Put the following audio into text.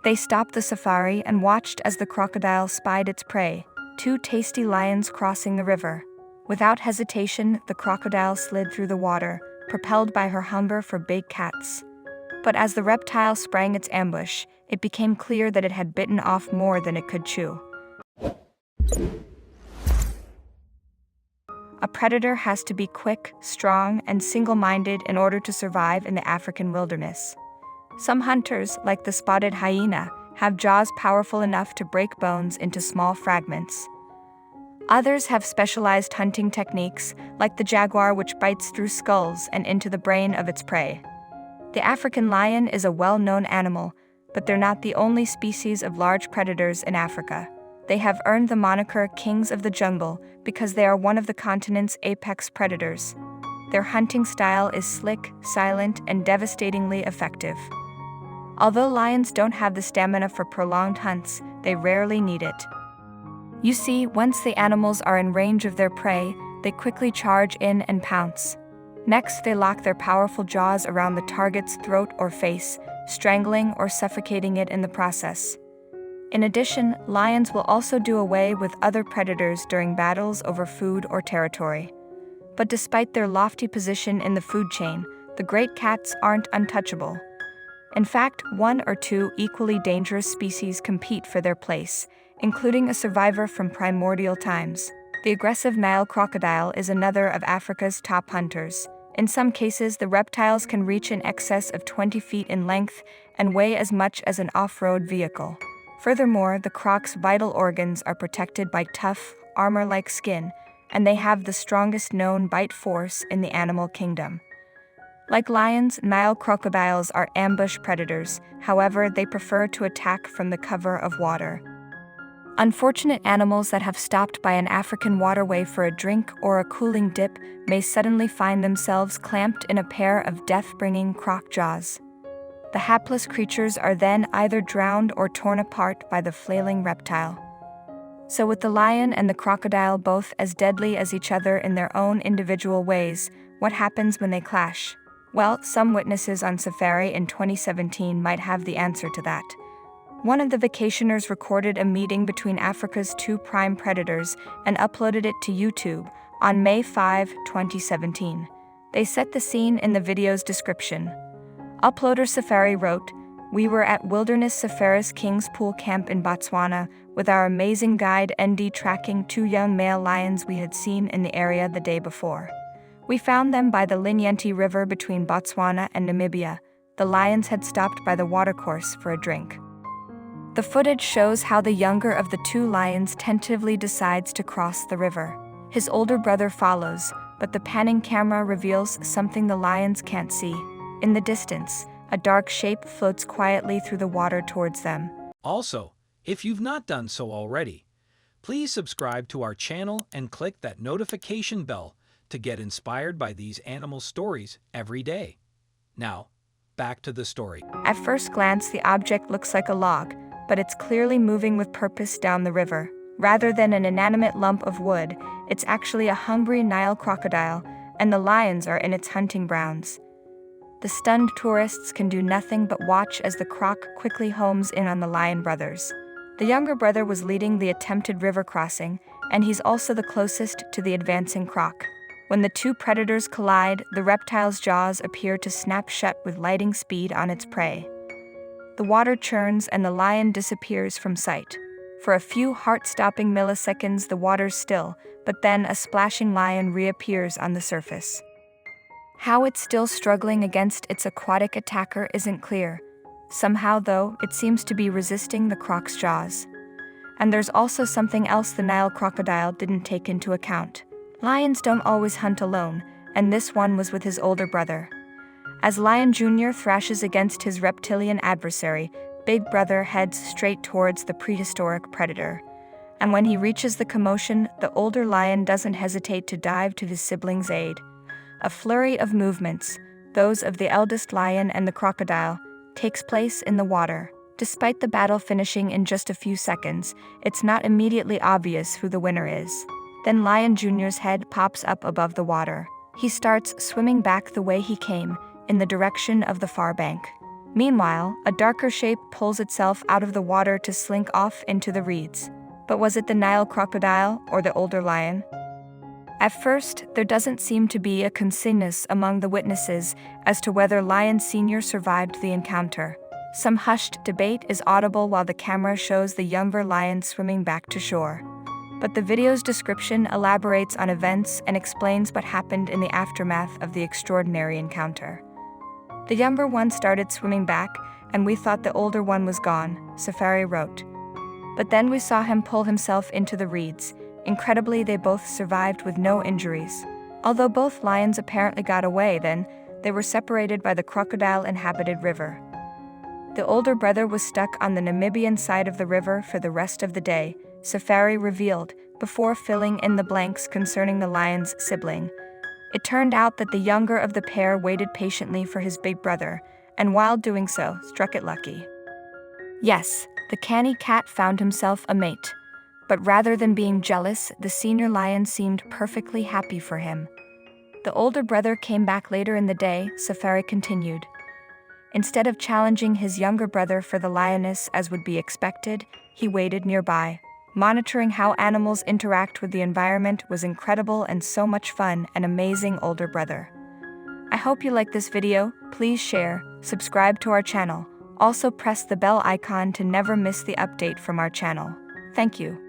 They stopped the safari and watched as the crocodile spied its prey, two tasty lions crossing the river. Without hesitation, the crocodile slid through the water, propelled by her hunger for big cats. But as the reptile sprang its ambush, it became clear that it had bitten off more than it could chew. A predator has to be quick, strong, and single-minded in order to survive in the African wilderness. Some hunters, like the spotted hyena, have jaws powerful enough to break bones into small fragments. Others have specialized hunting techniques, like the jaguar, which bites through skulls and into the brain of its prey. The African lion is a well-known animal, but they're not the only species of large predators in Africa. They have earned the moniker kings of the jungle because they are one of the continent's apex predators. Their hunting style is slick, silent, and devastatingly effective. Although lions don't have the stamina for prolonged hunts, they rarely need it. You see, once the animals are in range of their prey, they quickly charge in and pounce. Next, they lock their powerful jaws around the target's throat or face, strangling or suffocating it in the process. In addition, lions will also do away with other predators during battles over food or territory. But despite their lofty position in the food chain, the great cats aren't untouchable. In fact, one or two equally dangerous species compete for their place, including a survivor from primordial times. The aggressive Nile crocodile is another of Africa's top hunters. In some cases, the reptiles can reach in excess of 20 feet in length and weigh as much as an off-road vehicle. Furthermore, the croc's vital organs are protected by tough, armor-like skin, and they have the strongest known bite force in the animal kingdom. Like lions, Nile crocodiles are ambush predators, however, they prefer to attack from the cover of water. Unfortunate animals that have stopped by an African waterway for a drink or a cooling dip may suddenly find themselves clamped in a pair of death-bringing croc jaws. The hapless creatures are then either drowned or torn apart by the flailing reptile. So with the lion and the crocodile both as deadly as each other in their own individual ways, what happens when they clash? Well, some witnesses on safari in 2017 might have the answer to that. One of the vacationers recorded a meeting between Africa's two prime predators and uploaded it to YouTube on May 5, 2017. They set the scene in the video's description. Uploader Safari wrote, "We were at Wilderness Safari's King's Pool Camp in Botswana with our amazing guide ND tracking two young male lions we had seen in the area the day before. We found them by the Linyenti River between Botswana and Namibia. The lions had stopped by the watercourse for a drink." The footage shows how the younger of the two lions tentatively decides to cross the river. His older brother follows, but the panning camera reveals something the lions can't see. In the distance, a dark shape floats quietly through the water towards them. Also, if you've not done so already, please subscribe to our channel and click that notification bell to get inspired by these animal stories every day. Now, back to the story. At first glance, the object looks like a log, but it's clearly moving with purpose down the river. Rather than an inanimate lump of wood, it's actually a hungry Nile crocodile, and the lions are in its hunting grounds. The stunned tourists can do nothing but watch as the croc quickly homes in on the lion brothers. The younger brother was leading the attempted river crossing, and he's also the closest to the advancing croc. When the two predators collide, the reptile's jaws appear to snap shut with lightning speed on its prey. The water churns and the lion disappears from sight. For a few heart-stopping milliseconds, the water's still, but then a splashing lion reappears on the surface. How it's still struggling against its aquatic attacker isn't clear. Somehow, though, it seems to be resisting the croc's jaws. And there's also something else the Nile crocodile didn't take into account. Lions don't always hunt alone, and this one was with his older brother. As Lion Jr. thrashes against his reptilian adversary, Big Brother heads straight towards the prehistoric predator. And when he reaches the commotion, the older lion doesn't hesitate to dive to his sibling's aid. A flurry of movements, those of the eldest lion and the crocodile, takes place in the water. Despite the battle finishing in just a few seconds, it's not immediately obvious who the winner is. Then Lion Jr.'s head pops up above the water. He starts swimming back the way he came, in the direction of the far bank. Meanwhile, a darker shape pulls itself out of the water to slink off into the reeds. But was it the Nile crocodile or the older lion? At first, there doesn't seem to be a consensus among the witnesses as to whether Lion Sr. survived the encounter. Some hushed debate is audible while the camera shows the younger lion swimming back to shore. But the video's description elaborates on events and explains what happened in the aftermath of the extraordinary encounter. The younger one started swimming back, and we thought the older one was gone, Safari wrote. But then we saw him pull himself into the reeds. Incredibly, they both survived with no injuries. Although both lions apparently got away then, they were separated by the crocodile-inhabited river. The older brother was stuck on the Namibian side of the river for the rest of the day, Safari revealed, before filling in the blanks concerning the lion's sibling. It turned out that the younger of the pair waited patiently for his big brother, and while doing so, struck it lucky. Yes, the canny cat found himself a mate. But rather than being jealous, the senior lion seemed perfectly happy for him. The older brother came back later in the day, Safari continued. Instead of challenging his younger brother for the lioness as would be expected, he waited nearby. Monitoring how animals interact with the environment was incredible and so much fun, an amazing older brother. I hope you like this video. Please share, subscribe to our channel. Also press the bell icon to never miss the update from our channel. Thank you.